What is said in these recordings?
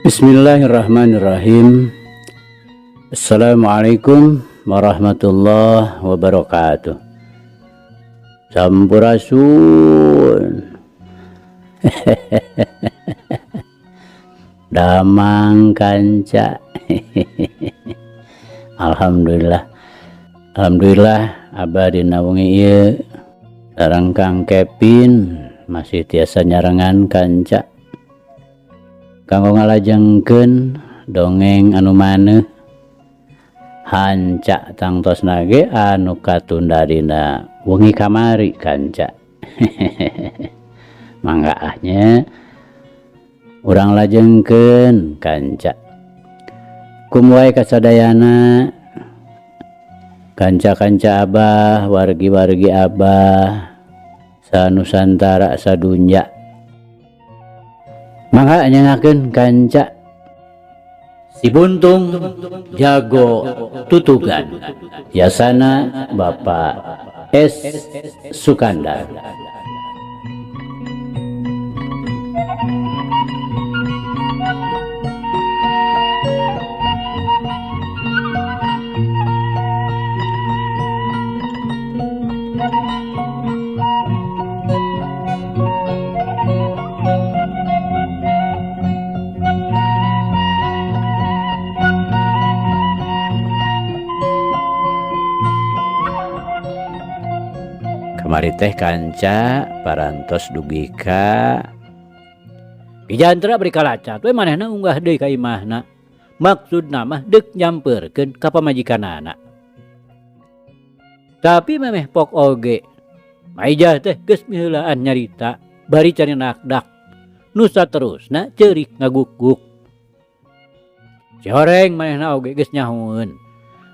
Bismillahirrahmanirrahim. Assalamualaikum warahmatullahi wabarakatuh. Sampurasun. Damang kanca. Alhamdulillah. Alhamdulillah abadi nawengi ieu sareng Kang Kevin masih tiasa nyarengan kanca kanggo ngalajengkeun dongeng anu maneuh hanca tangtosna ge anu katunda dina wengi kamari kanca. Mangga ahnya urang lajengkeun kanca. Kumwae kasadayana kanca-kanca abah, wargi-wargi abah sanusantara sadunya. Mangga nyengakeun kanca si Buntung jago tutugan. Yasana Bapak S. Sukandar. Kamari teh kanca parantos dugi ka Kijantra beri kalacat we manehna unggah deui ka imahna. Maksudna mah deuk nyampeurkeun ka pamajikanana. Tapi memeh pok oge maijah teh geus miheulaan nyarita bari cari nakdak. Nu saterusna ceurik ngaguk-guk. Coreng manehna oge geus nyahoeun.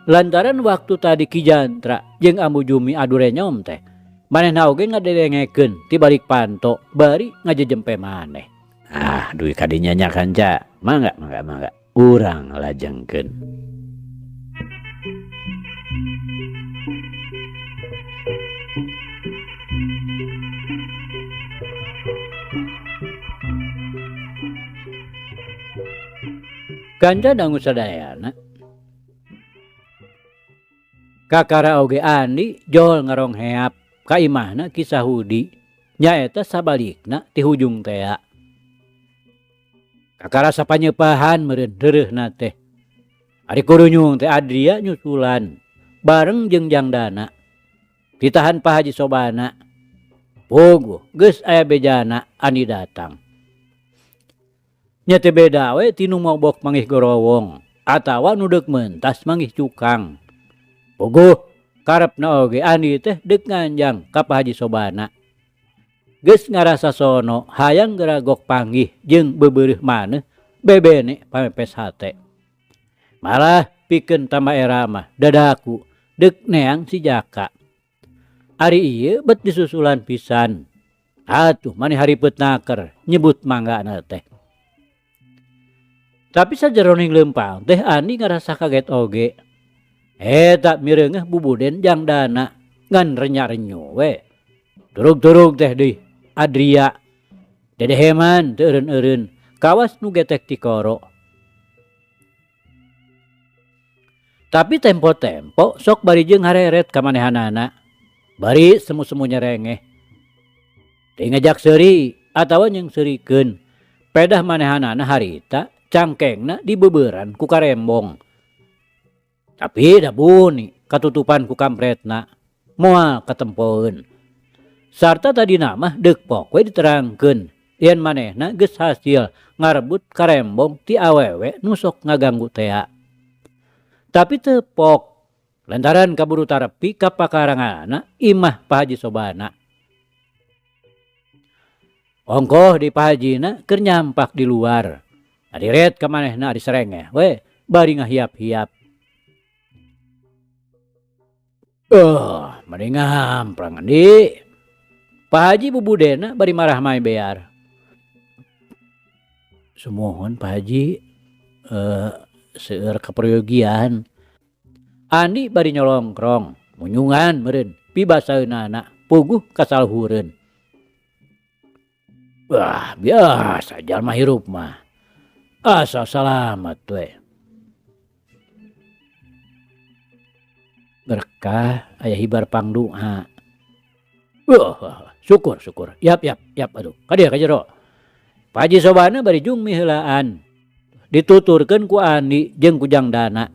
Lantaran waktu tadi Kijantra jeung Ambu Jumi adu renyom teh manehna oge ngadelengekeun ti balik panto bari ngajejempe maneh. Duit kadinya nya kanca. Mangga. Urang lajengkeun. Kanca dangu sadayana kakara oge Andi jol ngarong heap ka imahna Ki Sahudi nyaeta sabalikna ti hujung tea. Kakara sapanyepahan meureun reureuna teh. Ari kurunyung teh Adria nyusulan bareng jeung Jangdana. Ditahan Pak Haji Sobana. Puguh geus aya bejana Andi datang. Nya teh beda we ti nu mobok manggih gorowong atawa nu deuk mentas manggih cukang. Puguh karepna oge Andi teh deuk nganjang ka Pak Haji Sobana. Geus ngarasa sono hayang geragok panggih jeung bebeureuh maneuh bebene pamepes hate. Malah pikeun tambah era mah dadaku deuk neang si Jaka. Ari ieu bet disusulan pisan. Atuh maneh hareupeut naker nyebut manggana teh. Tapi sajeroning leumpang teh Andi ngarasa kaget oge. Eta mireungeuh bubuden Jangdana ngan renya-renyo we. Turug-turug teh deui Adria. Dedeheman teu eureun-eureun kawas nu getek ti koro. Tapi tempo-tempo sok bari jeung hareret ka manehanana. Bari semu-semu nyerengeh. Teu ngajak seuri atawa nyeng seurikeun. Pedah manehanana harita cangkengna dibeuberan ku karembong. Tapi da buni katutupan ku kampretna moal katempoeun. Sarta tadi mah deuk pok we diterangkeun yen manehna geus hasil ngarebut karembong ti awewe nu sok ngaganggu tea. Tapi teu pok lantaran kaburu tarepi ka pakaranganna imah Pak Haji Sobana. Ongkoh di Pak Hajina keur nyampak di luar. Adiret ka manehna ari serengeh we bari ngahiap-hiap. Mari ngamprang Andi. Pak Haji bubudena bari marah main bear. Sumohon Pak Haji seueur kaperyogian. Andi bari nyolongkrong munyungan meureun pibasaeunana puguh kasalhureun. Wah biasa jalma hirup mah. Asa salamet we. Berkah aya hibar pangdoa. Syukur. Yap. Aduh. Kadia kajero. Pak Haji Sobana bari jungmi heulaan. Dituturkeun ku Andi jeung ku Jangdana.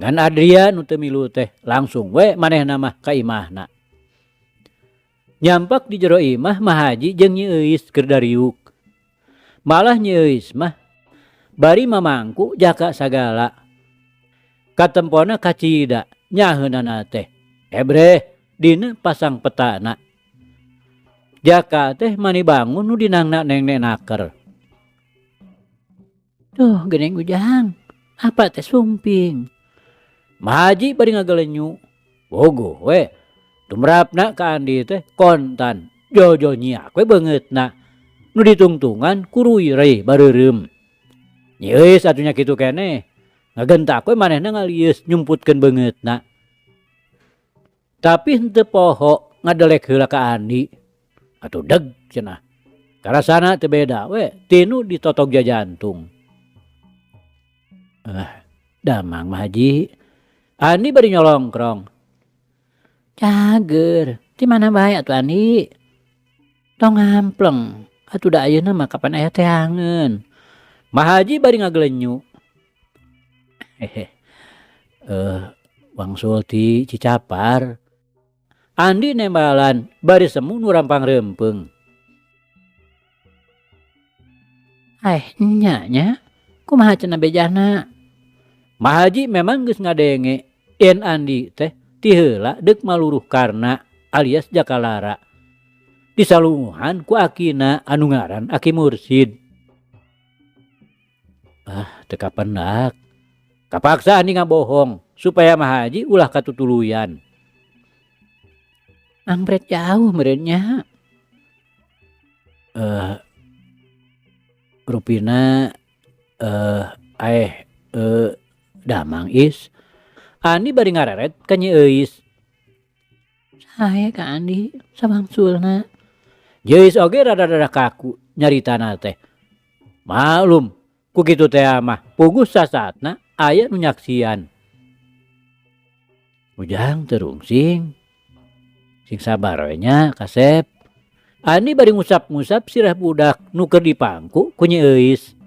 Ngan Adrian nu teu milu teh langsung we manehna mah ka imahna. Nyampak di jero imah Mah Haji jeung Nyi Euis keur dariuk. Malah Nyi Euis mah bari mamangku jaka sagala. Katempona kacida nyaheunana teh. Ebre dina pasang petana. Jaka teh mani bangun nu dinangna neng-neng naker. Duh geneng Ujang, apa teh sumping. Mah Haji bari ngagelenyu. Bogoh we. Tumrapna ka Andi teh kontan. Jojo nyiak we beungeutna. Nu ditungtungan kurui rei bareureum. Nyi Euis atunya kitu keneh. Ngagentak we manehna ngalius nyumputkeun beungeutna. Tapi henteu poho ngadelek heula ka Andi. Atuh deg cenah. Karasana teu beda we tinu ditotog jantung. Damang Mah Haji. Andi bari nyolongkrong. Cager, di mana bae atuh Andi? Tong ngampleng. Atuh da ayeuna mah kapan aya teangeun. Mah Haji bari ngagelenyu. Wangsul ti Cicapar. Andi nembalan bari semu nu rampang reumpeng. Nya. Kumaha cenah bejana? Mah Haji memang geus ngadenge yen Andi teh ti heula deuk maluruh karna alias Jakalara. Disalunguhan ku akina anu ngaran Aki Mursid. Teu kapendak. Kapaksa Andi ngabohong supaya Mah Haji ulah katutuluyan. Ampret jauh meureunnya. Rupina damang is. Andi bari ngareret ka Nyi Euis. Sae ka Andi samangsulna. Nyi Euis oge rada-rada kaku nyaritana teh. Malum ku kitu teh mah puguh sasaatna aya nu nyaksian. Ujang terungsing. Sing sabar we nya Kasep. Andi bari ngusap-ngusap sirah budak nu keur dipangku ku Nyi Euis.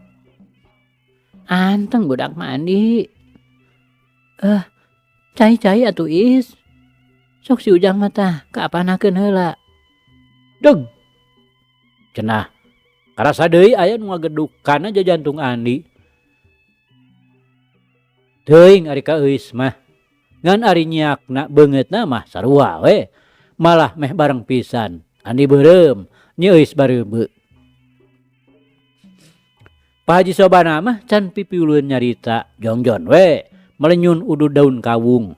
Anteng budak mah Andi. Cai atuh Is. Sok si Ujang mah tah kaapanakeun heula. Deg. Cenah. Karasa deui aya nu ngageduk kana jantung Andi. Teuing ari ka Euis mah. Ngan ari nyiakna beungeutna mah sarua we. Malah meh bareng pisan. Andi beureum, Nyi Euis bareubeu. Pak Haji Sobana mah can pipiulueun nyarita jongjon we. Melenyun udud daun kawung.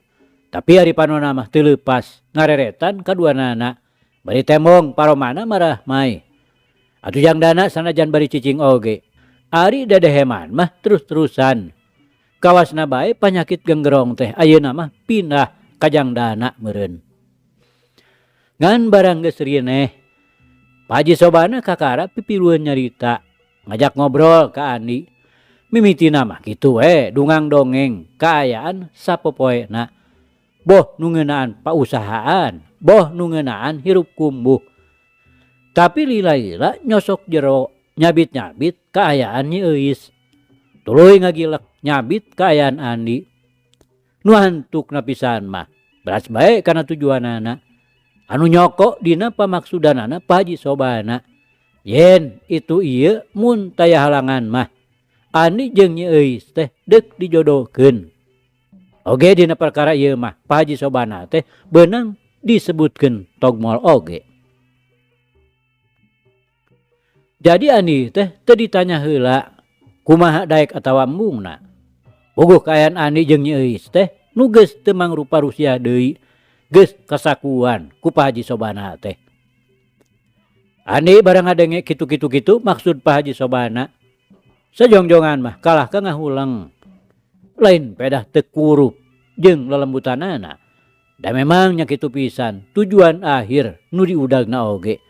Tapi hari panona mah teu leupas ngareretan kaduanana. Bari tembong paromana marah mai. Atuh Jangdana sanajan bari cicing oge. Ari dadeheman mah terus-terusan. Kawasna bae panyakit genggerong teh ayeuna mah pindah ka Jangdana meureun. Ngan barang geus rieneh. Pak Haji Sobana kakara pipilueun nyarita. Ngajak ngobrol ka Andi. Mimitina mah kitu we dungang dongeng kaayaan sapopoena. Boh nu ngeunaan pausahaan, boh nu ngeunaan hirup kumbuh. Tapi lila-lila nyosok jero nyabit-nyabit kaayaan Nyi Euis. Tuluy ngagilek nyabit kaayaan Andi. Nu hantukna pisan mah beras bae kana tujuanana. Anu nyoko dina pamaksudanana Pak Haji Sobana. Yen itu ieu mun taya halangan mah Andi jeung Nyi Euis teh deuk dijodohkeun. Oge dina perkara ieu mah Pak Haji Sobana teh beunang disebutkeun togmol oge. Jadi Andi teh teu ditanya heula kumaha daek atawa embungna. Bogoh kaayaan Andi jeung Nyi Euis teh nu geus teu mangrupa rusia deui, geus kasakuan ku Pak Haji Sobana teh. Andi barang ngadenge kitu-kitu maksud Pak Haji Sobana. Sajongjongan mah kalah ka ngahuleng. Lain pedah teu kurup jeung lelembutanana. Da memang nya kitu pisan tujuan akhir nu diudagna oge.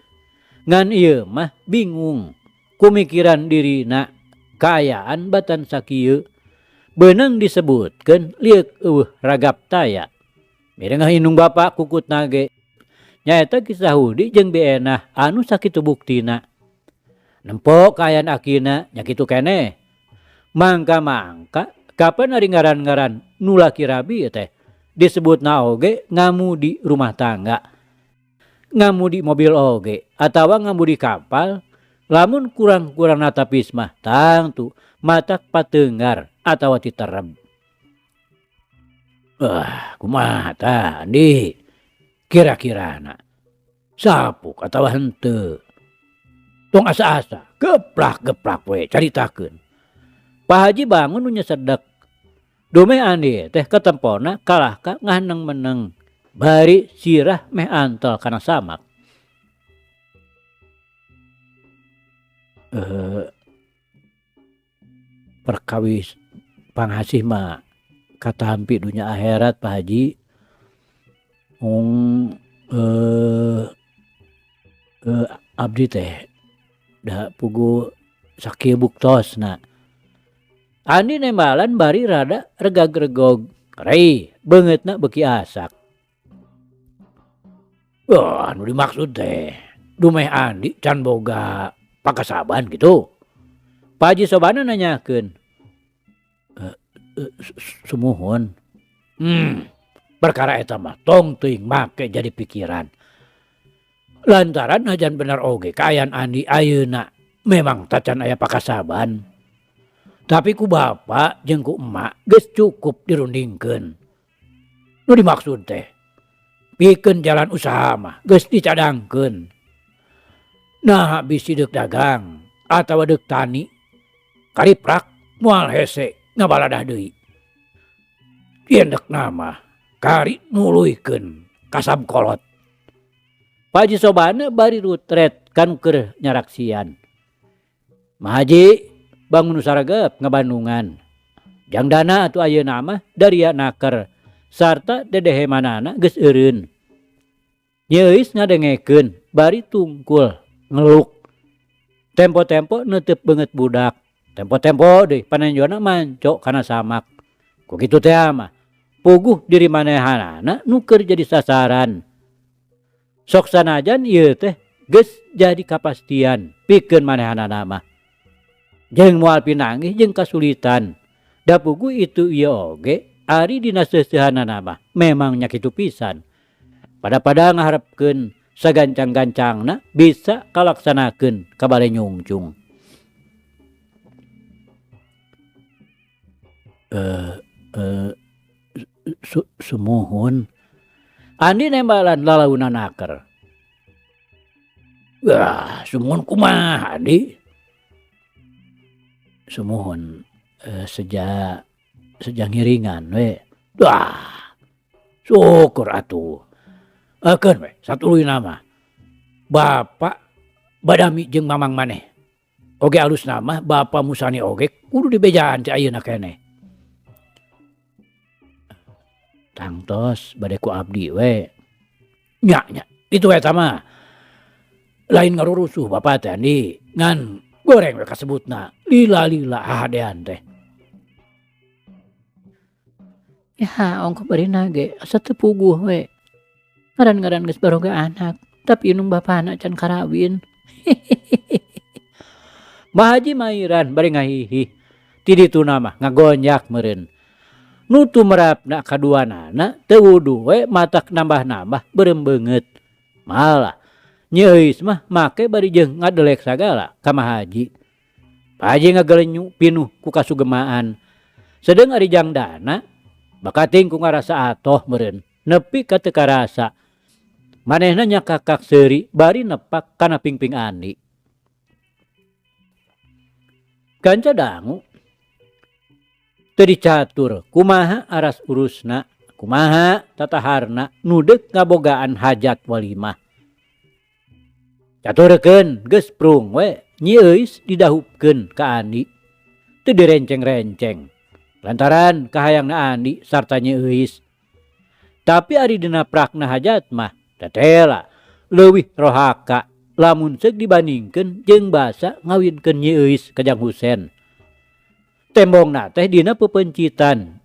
Ngan ieu mah bingung kumikiran dirina kaayaan batan sakieu beunang disebutkeun liek eueuh ragap taya. Mirengah indung bapa kukut nage nyaeta kisah Hudi jeung Bienah anu sakitu buktina. Nempo kaayaan akina nya kitu keneh. Mangka kapan ari ngaran-ngaran nu laki rabi teh disebutna oge ngamudi rumah tangga, ngamudi mobil oge atawa ngamudi kapal. Lamun kurang-kurang natapis mah tangtu matak pateungar atawa titereb. Kumaha tah Andi? Kira-kirana sapuk atawa henteu? Tong asa-asa, geplak-geplak we caritakeun. Pak Haji bangun nu nyesedek. Domeh Andi teh ketempona kalah ka ngahaneng meneng. Bari sirah meh antel kana samak. Perkawis pangasih mah katampi dunya akhirat Pak Haji. Abdi teh da pugu sakieu buktosna. Andi nembalan bari rada regag-regog. Rei beungeutna beuki asak. Anu dimaksud teh dumeh Andi can boga pakasaban gitu. Pak Haji Sobana nanyakeun. Sumuhun. Perkara eta mah tong teuing make jadi pikiran. Lantaran hajan bener oge kaayaan Andi ayeuna memang tacan aya pakasaban. Tapi ku bapa jeung ku emak geus cukup dirundingkeun. Nu dimaksud teh pikeun jalan usaha mah geus dicadangkeun. Nah bisi deuk dagang atawa deuk tani kariprak moal hese ngabaladah deui. Diendekna mah kari nuluykeun kasab kolot. Pak Haji Sobana bari rutret kan keur nyaraksian. Mah Haji bangun saragep ngabandungan. Jang dana atuh ayeuna mah daria naker sarta dedehemanana geus eureun. Nyeuis ngadengekeun bari tungkul ngeluk. Tempo-tempo neuteup beungeut budak. Tempo-tempo deui panenjona manco kana samak. Ku kitu teh mah puguh diri manehanana nu keur jadi sasaran. Sok sanajan ieu teh geus jadi kapastian pikeun manehanana mah. Jeung moal pinanggih jeung kasulitan. Da puguh itu ieu oge ari dina seuseuhanana mah memang nya kitu pisan. Pada ngaharepkeun sagancang-gancangna bisa kalaksanakeun kabale nyungcung. Sumuhun. Andi nembalan lalaunan naker. Sumuhun kumaha Andi? Sumuhun sejak ngiringan we. Syukur atuh. Akeun we satuluy nama. Bapak badami jeung mamang maneh. Oge alus nama Bapak Musani oge kudu dibejaan ti ayeuna keneh. Tangtos bade ku abdi we. Nya itu eta mah. Lain ngarurusuh Bapak teh Andi. Ngan goreng we kasebutna. Lila hadean teh. Ya ongko bari nage asa teu puguh we. Ngaran-ngaran geus baroga anak, tapi inung bapana can karawin. Mah Haji mairan bari ngahihi. Ti ditu mah ngagonyak meureun. Nu tumrapna kaduanana teu wudu we matak nambah-nambah beureum beungeut. Malah nyeuis mah make bari jeung ngadelek sagala ka Mah Haji. Pak Haji ngagelenyu pinuh ku kasugemaan. Sedeng ari jang dana bakating ku ngarasa atoh meureun nepi ka teu karasa. Manehna nya kakak seuri bari nepak kana pingping Andi. Kanca dangu teu dicatur kumaha aras urusna, kumaha tataharna nu deuk ngabogaan hajat walimah. Caturkeun geus prung we nyeuis didahupkeun ka Andi. Teu direnceng-renceng. Lantaran kahayangna Andi sarta nyeuis. Tapi ari dina prakna hajat mah tetela leuwih rohaka lamun seuk dibandingkeun jeung basa ngawinkeun nyeuis ka Jang Husen. tembongna teh dina pepencitan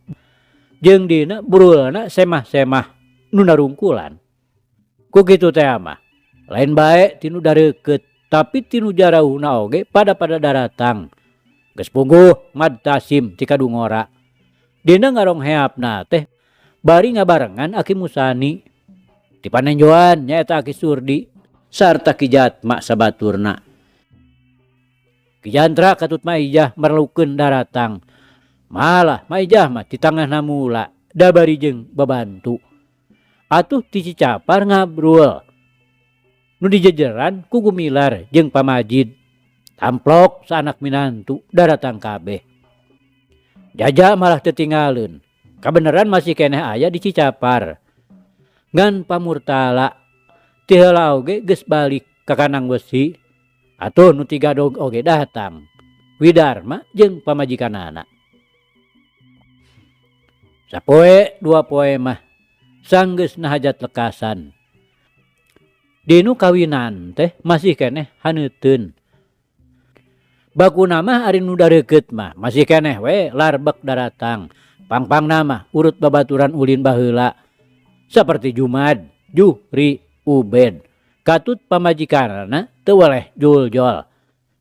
jeung dina brulna semah-semah nu narungkulan. Ku kitu teh mah lain bae tinu dareukeut tapi tinu jarauhna oge pada daratang. Geus puguh Mad Tasim ti Kadungora. Dina ngarongheapna teh bari ngabarengan Aki Musani. Ti panenjoan nyaeta Aki Surdi sarta Ki Jatma sabaturna. Ki Jantra katut Maijah merlukeun daratang. Malah Maijah mah di tengahna mula da bari jeung babantu. Atuh ti Cicapar ngabrul. Nu dijejeran ku Gumilar jeung Pamajid. Tamplok saanak minantu daratang kabeh. Jaja malah tetinggalun. Kabeneran masih keneh aya di Cicapar. Ngan Pamurtala ti heula oge geus balik ka Kanang Besi. Atuh nu tiga dog oge datang. Widarma jeung pamajikanana. Sapoe dua poe mah sanggeus hajat lekasan. Dinu kawinan teh masih keneh haneuteun. Bakuna mah ari nu dareukeut mah masih keneh we larbek daratang. Pangpangna mah urut babaturan ulin baheula. Saperti Jumad, Juhri, Ubed. Katut pamajikanana teu weleh juljol.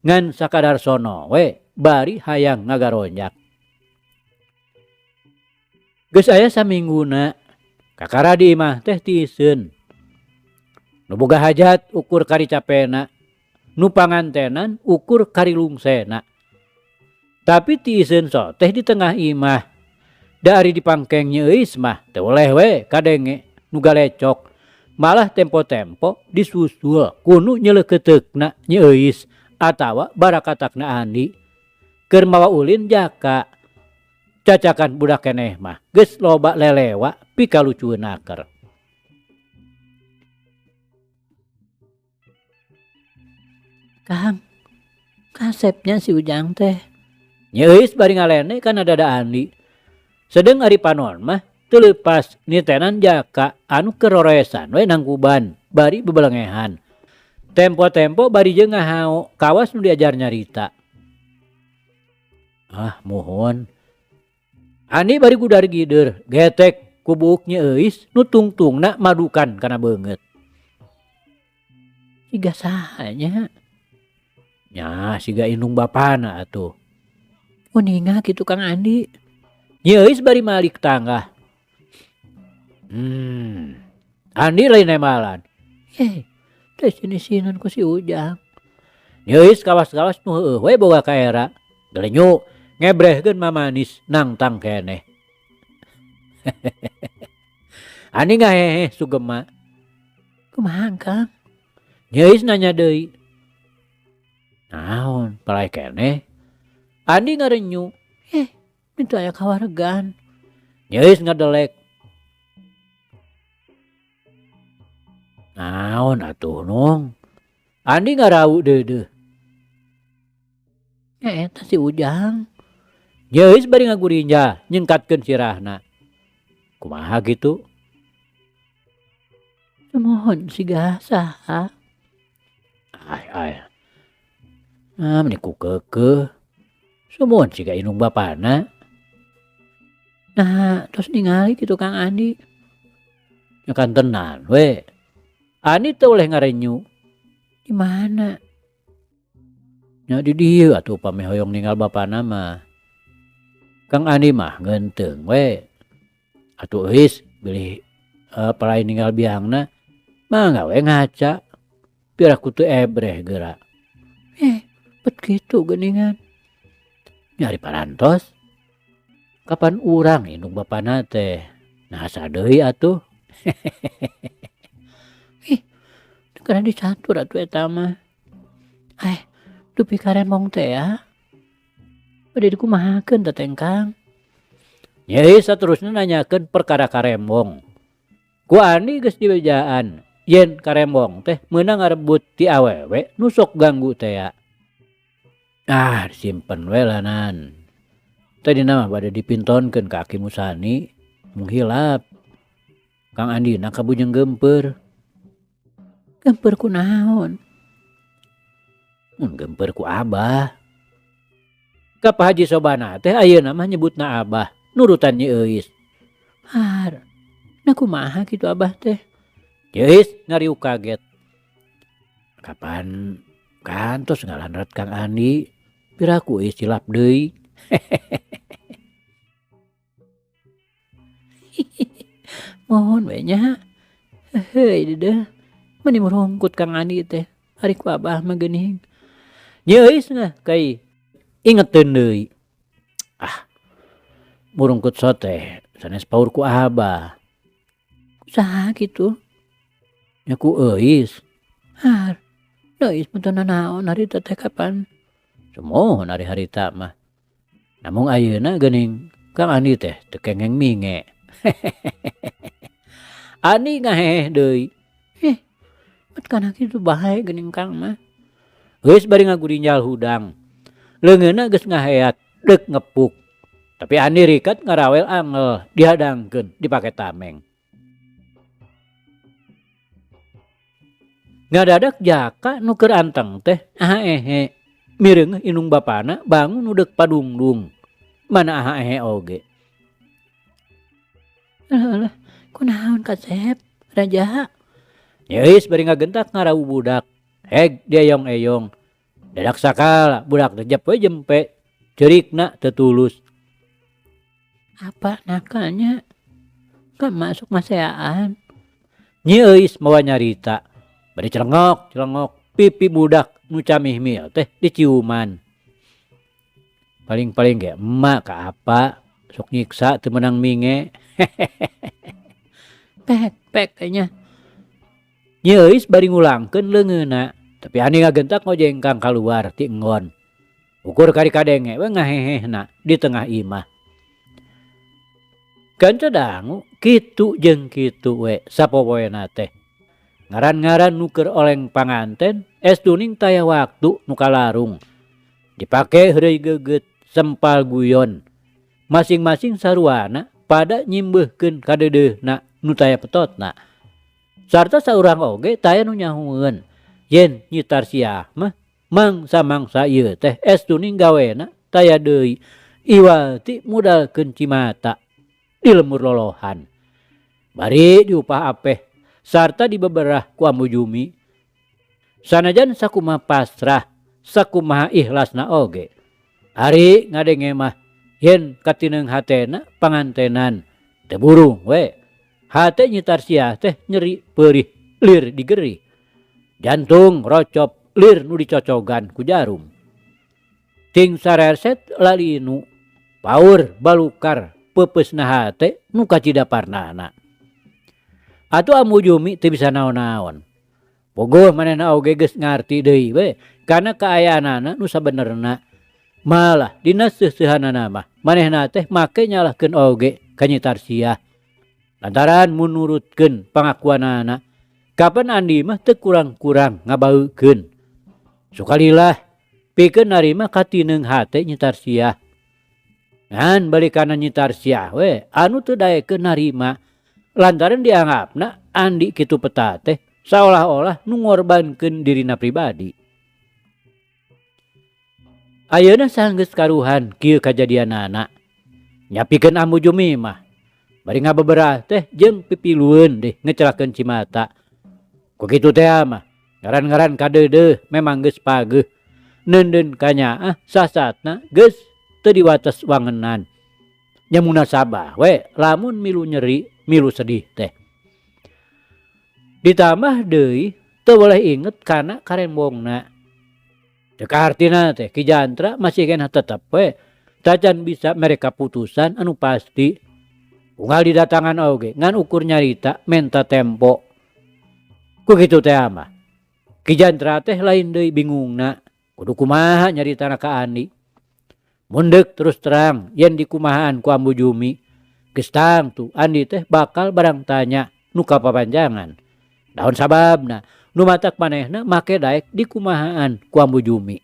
Ngan sakadar sono we bari hayang ngagaronjak. Geus aya samingguna kakara di imah teh tiseun. Nu boga hajat ukur kari capena, nu pangantenan ukur kari lungsena. Tapi tiseun so teh di tengah imah. Dari dipangkeng nyeuis mah teu weleh we kadenge nu galecok. Malah tempo-tempo disusul kunu nyeleuketeukna nyeuis atawa barakatakna Andi. Keur mawa ulin jaka. Cacakan budak keneh mah geus loba lelewa pikalucueunaker. Kang, kasepnya si Ujang teh. Nyeuis bari ngalene kana dada Andi. Sedeng ari panon mah teu leupas nitenan jaka anu keroresan we nangkuban bari bebelengehan. Tempo-tempo bari jeung ngahao kawas nu diajar nyarita. Ah mohon. Ani bari gudar gider getek kubuk nyeuis nu tungtungna madukan kana beungeut. Siga sahanya? Nya siga indung bapana atuh. Uninga kitu Kang Andi. Nyeuis bari malik tangga. Andi lain emalan. Teh sinisinan ku si Ujang. Nyeuis kawas-kawas nu heueuh we boga kaera. Gelenyu ngebrehkeun mamanis nangtang keneh. Ani ngahehe sugema. Kumaha Kang? Nyeuis nanya deui. Naon palai keneh? Andi ngarenyu. Itu aya kawargan. Nyeuis ngadelek. Naon atuh nong? Andi ngarau deudeuh. Eta si Ujang. Nyeuis bari ngagurinja nyengkatkeun sirahna. Kumaha gitu? Mohon siga saha? Ai. Meni ku keukeuh. Sumohon siga indung bapana. Nah, terus ningali kitu Kang Andi. Nyakan tenan we. Andi teu oleh ngarenyu. Di mana? Nya di dieu atuh pame hoyong ninggal bapana mah. Kang Andi mah ngeunteung we. Atuh eus bilih palai ninggal biangna mangga we ngaca. Biar aku teu ebreh geura. Bet kitu geuningan. Nyari parantos. Kapan urang indung bapana teh? Nah sadeui atuh. Karena dicatur atuh eta mah. Dupi karemong teh ya. Bade dikumahakeun teh Kang. Nyeuis saterusna nanyakeun perkara karembong. Ku Andi geus dibejaan yen karembong teh meunang ngarebut ti awewe nu sok ganggu teh ya. Disimpen we lanan. Tadina mah bade dipintonkeun ka Aki Musani menghilap. Kang Andina kabujeng gempeur. Gempeur kunaon? Mun gempeur ku Abah. Ka Pak Haji Sobana teh ayeuna mah nyebutna Abah, nurutan Nyi Euis. Har, nah kumaha kitu Abah teh? Nyi Euis ngariuk kaget. Kapan kantos ngalandrat Kang Andi, piraku silap deui. Mohon we nya. Heuy deuh, meni merungkut Kang Andi teh. Ari ku Abah mah geuning. Nyi Euis ngah kai ingeteun deui. Murungkut sote sanes paur ku Abah. Kusaha kitu? Nya ku Euis. Har, Euis mah teu nanaon harita teh kapan? Sumohon ari harita mah. Namung ayeuna geuning Kang Andi teh teu kengeng minge. Andi ngahehe deui. Mat kana kitu bae geuning Kang mah. Geus bari ngagurinjal hudang. Leungeunna geus ngaheat deuk ngepuk. Tapi Andi rikat ngarawel angel dihadangkeun dipake tameng. Ngadadak jaka nu keur anteng teh ahaehe. Mireung inung bapana bangun udek padungdung. Mana ahaehe oge. Alah, kunaon Kasep, Raja? Yeus bari ngagentak ngarau budak. Heg dia eyong-eyong. Dadak sakala budak rejep we jempe. Ceurikna teu tulus. Apa nakalnya? Kan masuk maseaan. Nyi Euis mawa nyarita. Bari celengok pipi budak nu camihmil teh diciuman. Paling-paling ge emak ka apa sok nyiksa teu meunang minge. Pek nya. Nyi Euis bari ngulangkeun leungeunna, tapi Andi ngagentak ngojengkang kaluar ti enggon. Ukur kari kadenge we ngahehehna di tengah imah. Kanca dangu kitu jeung kitu we sapopoena teh. Ngaran-ngaran nu keur oleng panganten estuning taya waktu nu kalarung. Dipake heureuy geugeut sempal guyon. Masing-masing saruana pada nyimbeuhkeun kadedeuna nu taya petotna. Sarta saurang oge taya nu nyahueun yen Nyi Tarsiah mah mangsa-mangsa ieu teh estuning gawena taya deui iwati modalkeun cimata di lemur lolohan. Bari diupah apeh sarta dibeberah ku Ambu Jumi. Sanajan sakumaha pasrah, sakumaha ikhlasna oge. Ari ngadenge mah yen katineung hatena pangantenan teu burung we. Hate Nyi Tarsiah teh nyeri peurih lir digeri. Jantung rocop lir nu dicocogan ku jarum. Ting sareset lalinu paur balukar pepeusna hate nu kacidaparnana. Atuh Ambu Jumi teu bisa naon-naon. Bogoh manehna oge geus ngarti deui we kana kaayaanana nu sabenerna. Malah dina seusehanana mah manehna teh make nyalahkeun oge ka Nyi Tarsiah. Lantaran menurutkeun pangakuanana kapan Andi mah teu kurang-kurang ngabaukeun. Sukalilah pikeun narima katineung hate Nyi Tarsiah. Ngan balik kana Nyi Tarsiah we anu teu daekeun narima lantaran dianggapna Andi kitu peta teh saolah-olah nu ngorbankeun dirina pribadi. Ayeuna sanggeus karuhan kieu kajadianana. Nyapikeun Ambu Jumi mah bari ngabeberah teh jeung pipilueun deh ngecelakeun cimata. Ku kitu teh mah ngaran-ngaran kadeudeuh memang geus pageuh. Neundeun kanyaah sasatna geus teu diwates wangenan. Nya munasabah we lamun milu nyeri, milu sedih teh. Ditambah deui teu boleh inget kana karembongna. Teu artina teh Ki Jantra masih keneh tetep we tacan bisa mereka putusan anu pasti. Unggal didatangan oge ngan ukur nyarita menta tempo. Ku kitu teh mah Ki Jantra teh lain deui bingungna kudu kumaha nyaritana ka Andi. Mun deuk terus terang yen dikumahaan ku Ambu Jumi geus tangtu Andi teh bakal barang tanya nu kapapanjangan. Naon sababna nu matak manehna make daek dikumahaan ku Ambu Jumi.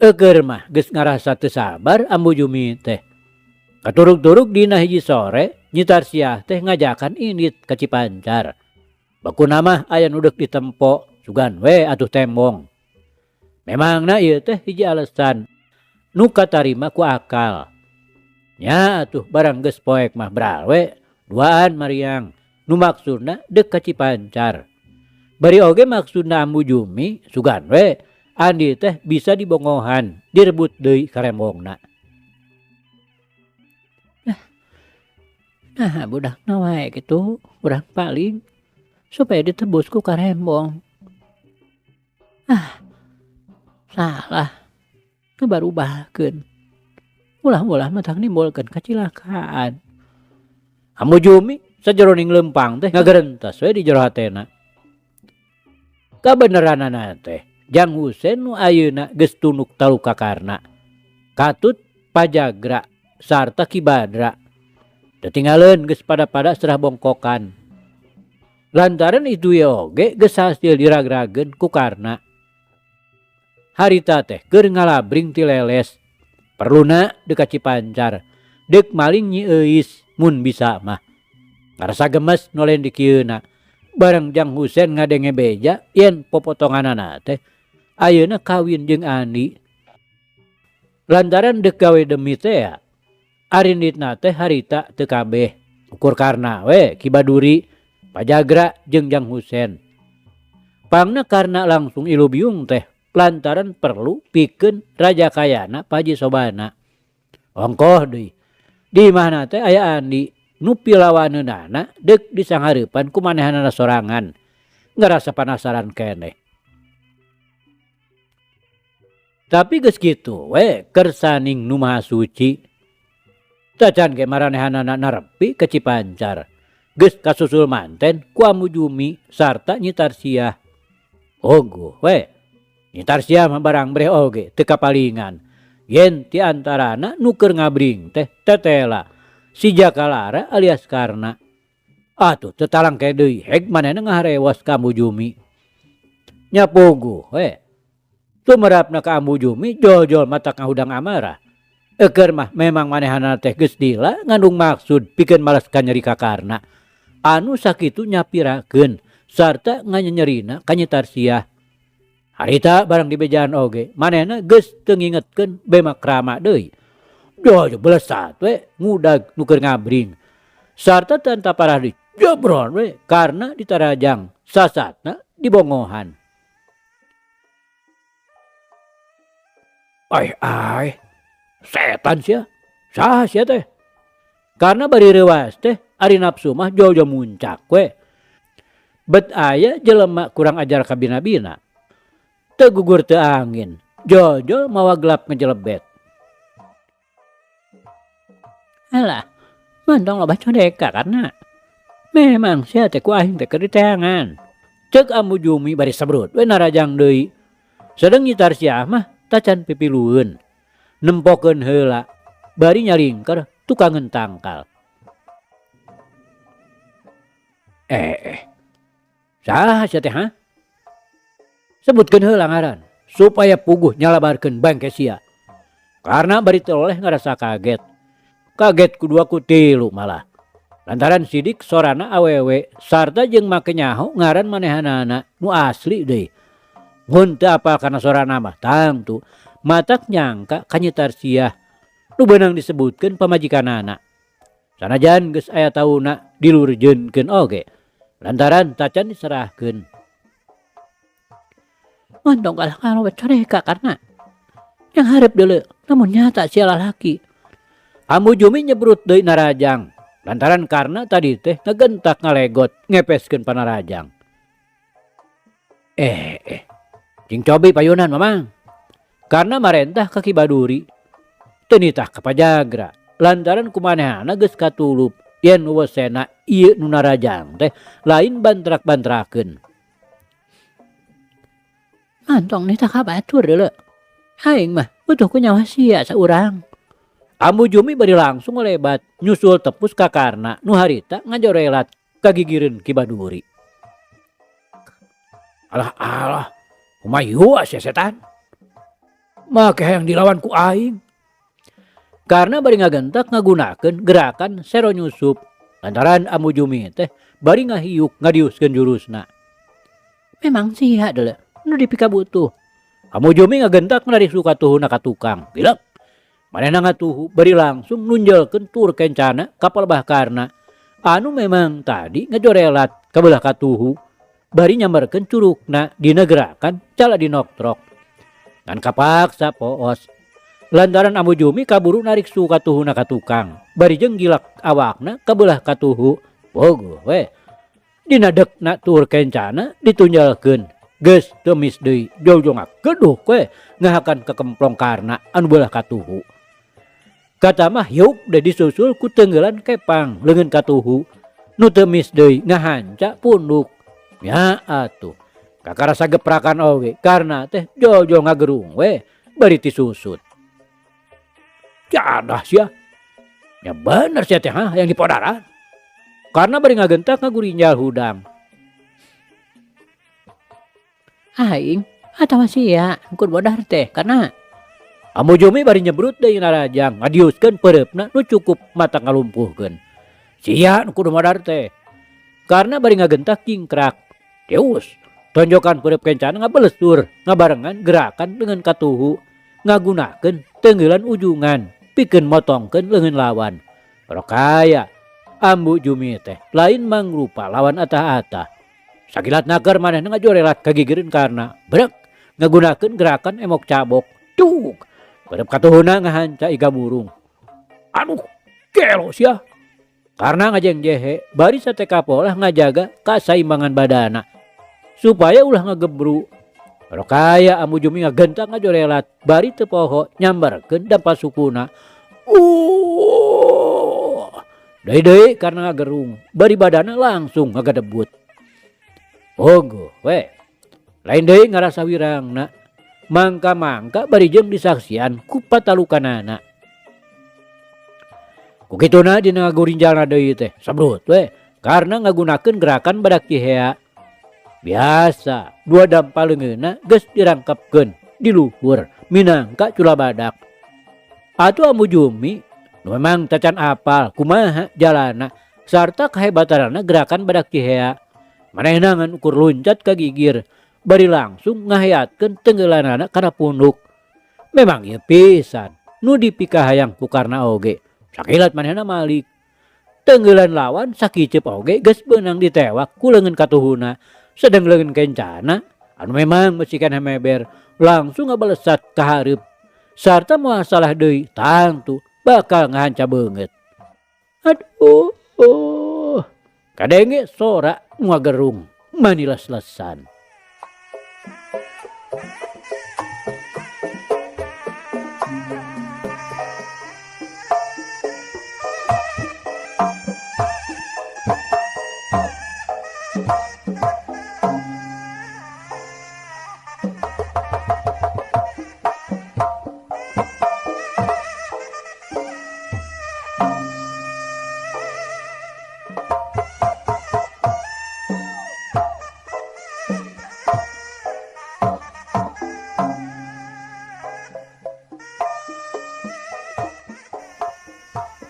Eukeur mah geus ngarasa teu sabar Ambu Jumi teh. Katurug-turug dina hiji sore Nyi Tarsiah teh ngajakan indit ka Cipancar. Bakuna mah aya nu deuk ditempo sugan we atuh tembong. Memangna ieu teh hiji alasan nu katarima ku akal. Nya atuh barang geus poek mah brawe duaan Mariang nu maksudna deuk ka Cipancar. Bari oge maksudna Ambu Jumi sugan we andi teh bisa dibongohan direbut deui karembongna. Nah budakna wae kitu urang paling supaya ditebus ku karembong. Salah ngebarubahkeun. Ulah-ulah mah tang nimbulkeun kacilakaan. Ambu Jumi sajeroning lempang teh ngagerentas we di jero hatena. Kabeneranana teh Jang Husein nu ayeuna geus tunuk taluka karna Katut Pajagra sarta Ki Badra tetinggalin geus pada-pada serah bongkokan. Lantaran itu ye oge geus hasil diragrageun ku Karna. Harita teh keur ngalabring ti leles. Perluna deuk ka Cipancar. Deuk maling Nyi Euis mun bisa mah. Ngarasa gemes nolen di kieuna. Bareng Jang Husein ngadenge beja yen popotonganana teh ayeuna kawin jeung Andi. Lantaran deuk gawe demi teh arinditna teh harita teu kabeh. Ukur Karna we Ki Baduri, Pajagra jeung Jang Husein. Pangna Karna langsung ilu biung teh lantaran perlu pikeun raja kayana Paji Sobana. Ongkoh deui. Di mana teh aya Andi nu pilawaneunana deuk disanghareupan ku manehanana sorangan. Ngarasa penasaran keneh. Tapi geus kitu we keur saning nu maha suci. Tacan ge maranehanana narepi ke Cipancar. Geus kasusul manten ku Ambu Jumi sarta Nyi Tarsiah. Ogo we. Nyi Tarsiah mah barang breh oge teu kapalingan. Yen ti antarana nu keur ngabring teh Tetela si Jakalara alias Karna. Atuh teu talangke deui heg manehna ngaharewas ka Ambu Jumi. Nya pogo we. Tumerapna ka Ambu Jumi jol-jol matak ngahudang amarah. Eker mah memang manehana teh geus dila ngandung maksud pikeun malas ka nyeri ka Karna. Anu sakitu nyapirakeun sarta nganyerina ka Nyi Tarsiah. Harita barang di bejaan oge manehna geus teu ngingetkeun bema krama deui. Jol belesat we ngudag nu keur ngabring. Sarta tanta parah di jebron we karena ditarajang sasatna dibongohan. Ai setan sia. Saha sia teh? Karena bari reuwas teh ari nafsu mah jol-jol muncak we. Bet aya jelema kurang ajar ka bina-bina. Teu gugur teu angin. Jol-jol mawa gelap ngejelebet. Alah, mandong loba codeka karena memang sia teh ku aing teh keur diteangan. Ceuk Ambu Jumi bari sabrut we narajang deui. Sedeng Nyi Tarsiah mah tacan pipilueun. Nempokeun heula bari nyaringker tukangeun tangkal. Saha sia teh ha? Sebutkeun heula ngaran supaya puguh nyalabarkeun bangke sia. Karena bari teu oleh ngarasa kaget. Kaget kudua ku tilu malah. Lantaran sidik sorana awewe sarta jeung make nyaho ngaran manehanana nu asli deui. Mun teu apal kana sorana mah tangtu matak nyangka ka Nyi Tarsiah nu beunang disebutkeun pamajikanana. Sanajan geus aya tauna dilurjeunkeun oge lantaran tacan diserahkeun. Mondong kalah kalau coreka karena yang harap deuleu namun nyata sia lalaki. Ambu Jumi nyebrut deui narajang lantaran karena tadi teh ngagentak ngalegot ngepeskeun panarajang. Cing cobi payunan mamang. Karena marentah ka Ki Baduri teu nitah ka Pajagra lantaran kumanehana geus katulup yen wesena ieu nu narajang teh lain bantrak-bantrakeun. Mantong nitah ka batur deuleu. Aing mah butuh ku nyawa sia saurang. Ambu Jumi bari langsung ngelebat nyusul tepus ka Karna nu harita ngajorelat kagigireun Ki Baduri. Alah, kumayu sia setan. Make yang dilawan ku aing. Karena bari ngagentak ngagunakeun gerakan sero nyusup. Lantaran Ambu Jumi teh bari ngahiuk ngadiuskeun jurusna. Memang sia deuleu nu dipika butuh. Amujumi ngagentak dari sukatuhuna ka tukang. Bilek. Manehna ngatuhu bari langsung nunjelkeun tur kencana kapal bakarna. Anu memang tadi ngajorelat kabelah katuhu. Bari nyambarkeun curugna dina gerakan cala dinoktrok. Ngan kapaksa poos. Lantaran Amujumi kaburu narik sukatuhuna ka tukang. Bari jeung gilak awakna kabelah katuhu. Bogoh we. Dina dekna tur kencana ditunjalkeun. Geus temis deui jojongak geduh we ngahakan kekemplong karna anu belah katuhu. Kata mah yuk udah disusul ku tenggelan kepang leungeun katuhu. Nu temis deui ngahanca punduk. Ya atuh. Kakarasa geprakan oge karna teh jojo ngagerung we bari tisusut. Cadah sia. Ya bener sia teh yang di podaran. Karena bari ngagentak ngagurinjal hudang. Aing atawa sia ukur bodar teh karena Amujumi bari nyebrut deui narajang ngadiuskeun pereupna nu cukup mata ngalumpuhkeun. Sia nu kudu modar teh. Karena bari ngagentak kingkrak. Deus tonjokan pereup kencana ngabelesur ngabarengan gerakan dengan katuhu ngagunakeun tenggelan ujungan pikeun motongkeun leungeun lawan. Rokaya Amujumi teh lain mangrupa lawan atah-atah. Sakilat naker manehna ngajorelat kagigireun karna brek ngagunakeun gerakan emok cabok. Cuk. Pereup katuhuna ngahanca iga burung. Aduh, gelo sia. Karena ngajengjehe bari sateka polah ngajaga kasaimbangan badana supaya ulah ngagebru. Rokaya Amujumi ngagentak ngajorelat bari teu poho nyambarkeun dampa sukuna. Deui karena ngagerung bari badana langsung ngagadebut. Ogo we. Lain deui ngarasa wirangna. Mangka-mangka bari jeung disaksian ku patalukanana. Ku kituna dina ngagurinjalna deui teh sabrut we karena ngagunakeun gerakan badak cihea. Biasa dua dampa leungeunna geus dirangkepkeun di luhur minangka cula badak. Atuh Amujumi nu memang tacan apal kumaha jalana sarta kahebatanna gerakan badak cihea. Manehna ngan ukur luncat ka gigir bari langsung ngaheatkeun tenggelanana kana punduk. Memang ieu pisan nu dipikahayang ku karna oge. Sakilat manehna malik. Tenggelan lawan sakicep oge geus beunang ditewak ku leungeun katuhuna. Sedeng leungeun kencana anu memang besikan hemeber langsung ngabalesat ka hareup. Sarta moal salah deui tangtu bakal ngahanca beungeut. Aduh. Kadenge sora ngagerung maniles-lesan.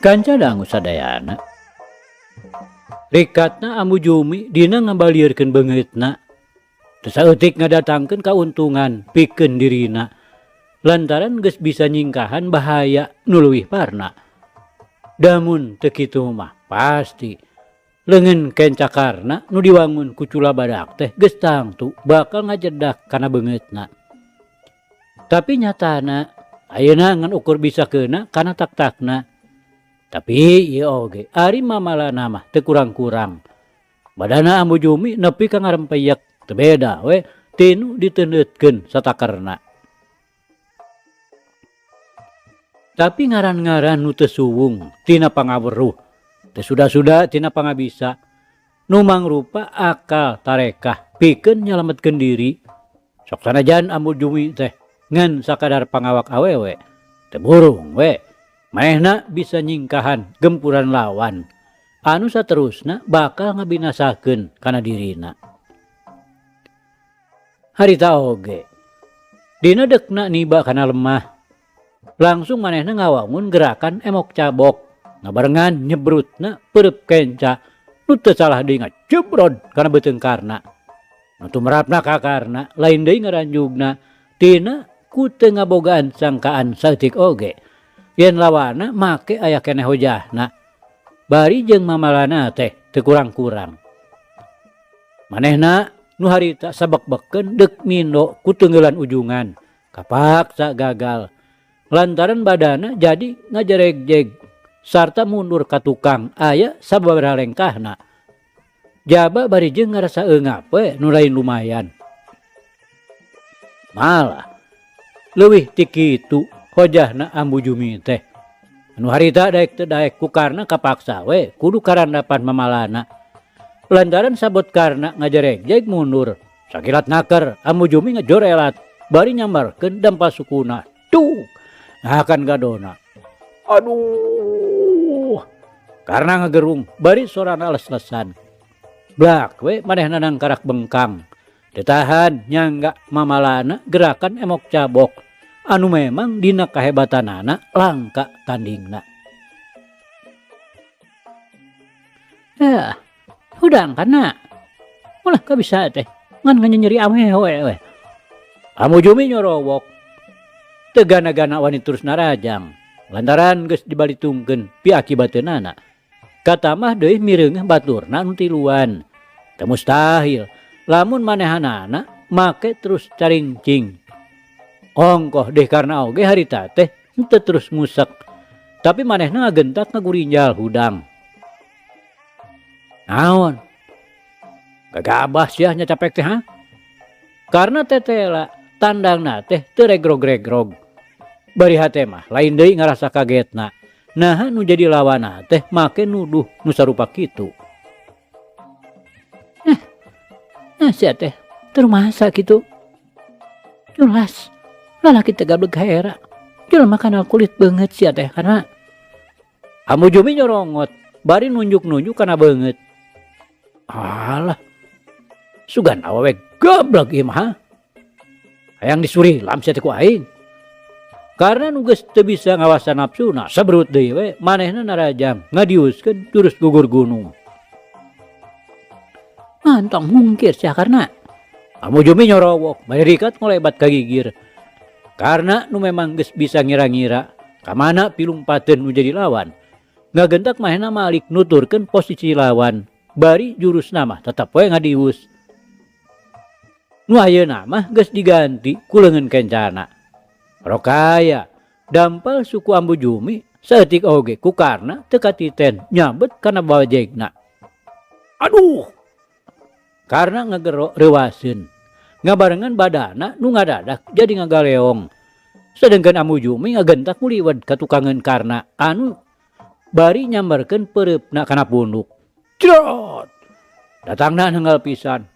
Kanca dangu sadayana. Rikatna Amujumi dina ngambalieureun beungeutna. Teu saeutik ngadatangkeun kauntungan pikeun dirina. Lantaran geus bisa nyingkahan bahaya nu leuwih parna. Damun teu kitu mah pasti leungeun kencakarna nu diwangun ku cula badak teh geus tangtu bakal ngajedak kana beungeutna. Tapi nyatana ayeuna ngan ukur bisa keuna kana tak-takna. Tapi ieu oge ari mamalana mah teu kurang-kurang. Badana Amujumi nepi ka ngarempeyek teu beda we tinu diteundeutkeun satakerna. Tapi ngaran-ngaran nu teu suwung tina pangaweruh, teu suda-suda tina pangabisa, nu mangrupa akal tarekah pikeun nyalametkeun diri. Sok sanajan Amujumi teh ngan sakadar pangawak awewe, teu burung we. Manehna bisa nyingkahan gempuran lawan anu saterusna bakal ngabinasakeun kana dirina. Harita oge dina dekna niba kana lemah langsung manehna ngawangun gerakan emok cabok ngabarengan nyebrutna pereup kenca nu teu salah deui ngajebrod kana beuteung karna. Nu tumrapna ka karna lain deui ngaranjugna Tina ku teu ngabogaan sangkaan saeutik oge yen lawana make aya keneh hojahna bari jeung mamalana teh teu kurang-kurang. Manehna nu harita sabek-beken deuk mindo ku teungeulan ujungan kapaksa gagal lantaran badana jadi ngajeregjeg sarta mundur ka tukang aya sababaraha lengkahna. Jaba bari jeung ngarasa eungap we nu lain lumayan. Malah leuwih ti kitu hojahna Ambu Jumi teh. Anu harita daek teu daek ku karna kapaksa we kudu karandapan mamalana. Lantaran sabot karna ngajeregjeg mundur. Sakilat naker Ambu Jumi ngajorelat bari nyambarkeun dampal sukuna. Tuh, akan gadona. Aduh. Karena ngagerung bari sorana les-lesan. Blak we manehna nang karak bengkang. Ditahan nyangga mamalana gerakan emok cabok anu memang dina kahebatanana langka tandingna. Hudang kana ulah kabisa teh ngan nyeri awewe we. Ambu Jumi nyorowok teu gana-gana wani terus narajang lantaran geus dibalitungkeun piakibateunana. Katamah deui mireungeh baturna nu tiluan. Teu mustahil lamun manehanana make terus carincing. Ongkoh deh karena oge harita teh henteu terus ngusek. Tapi manehna ngagentak ngagurinjal hudang. Naon? Gagabah sia nya capek teh ha? Karena tetela tandangna teh teu regrog-regrog. Bari hate mah lain deui ngarasa kagetna. Nah nu jadi lawana teh make nuduh nu sarupa kitu. Sia teh termasa gitu. Jelas lalaki teh gablek haera. Jelema kana kulit beungeut sia teh karena Ambu Jumi nyorongot bari nunjuk-nunjuk kana beungeut. Alah. Sugan awewe goblok ieu mah. Hayang disuri lam sia teh ku aing. Karena nu geus teu bisa ngawasa nafsuna sabrut deui we manehna narajang ngadiuskeun jurus gugur gunung. Mantong mungkir sia karena Ambu Jumi nyorowok bari rikat ngolebat ka gigir. Karena nu memang geus bisa ngira-ngira kamana pilumpateun nu jadi lawan. Ngagentak manehna malik nuturkeun posisi lawan bari jurusna mah tetep we ngadius. Nu ayeuna mah geus diganti ku leungeun kencana. Rokaya dampal suku Ambu Jumi saeutik oge ku karna teu katiten nyabet kana bawajegna. Aduh. Karena ngagero reuwaseun. Ngabarengan badana nu ngadadak jadi ngagaleong. Sedengkeun Ambu Jumi ngagentak muliwed ka tukangeun karna anu bari nyambarkeun peureupna kana punduk. Crot. Datangna nanggal pisan.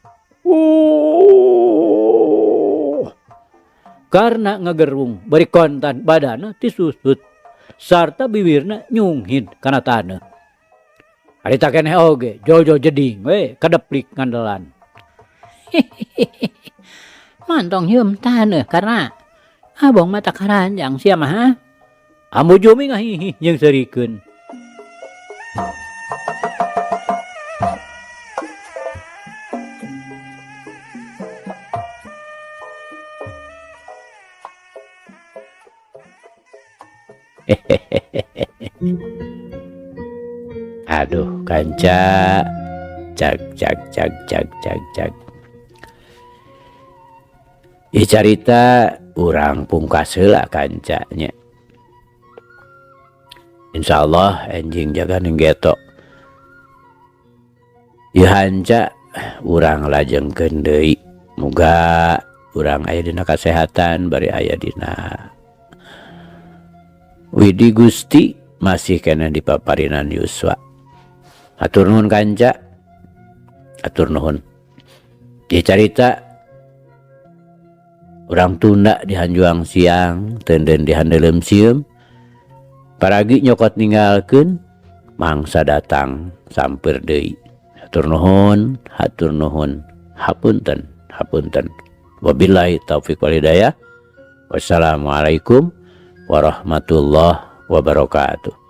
Karena ngagerung bari kontan badana tisusut sarta bibirna nyunghid kana taneuh. Harita keneh oge jojo jeding we kadeplik ngandelan. Mantong hieum taneuh karena abong mata karanjang sia mah ha. Ambu Jumi ngahihih jeung seurikeun. Aduh kanca cak. Ieu carita urang pungkas heula kancanya. Insyaallah enjing jaga nenggeto. Ieu hanca urang lajengkeun deui. Muga urang aya dina kasehatan bari aya dina Widi Gusti masih kena dipaparinan yuswa. Atur nuhun kanca. Atur nuhun. Ieu carita urang tunda di hanjuang siang teunden di handeulem sieum. Paragi nyokot ninggalkeun mangsa datang sampeur deui. Hatur nuhun, hatur nuhun. Hapunten, hapunten. Wabillahi taufiq wal hidayah. Wassalamualaikum warahmatullahi wabarakatuh.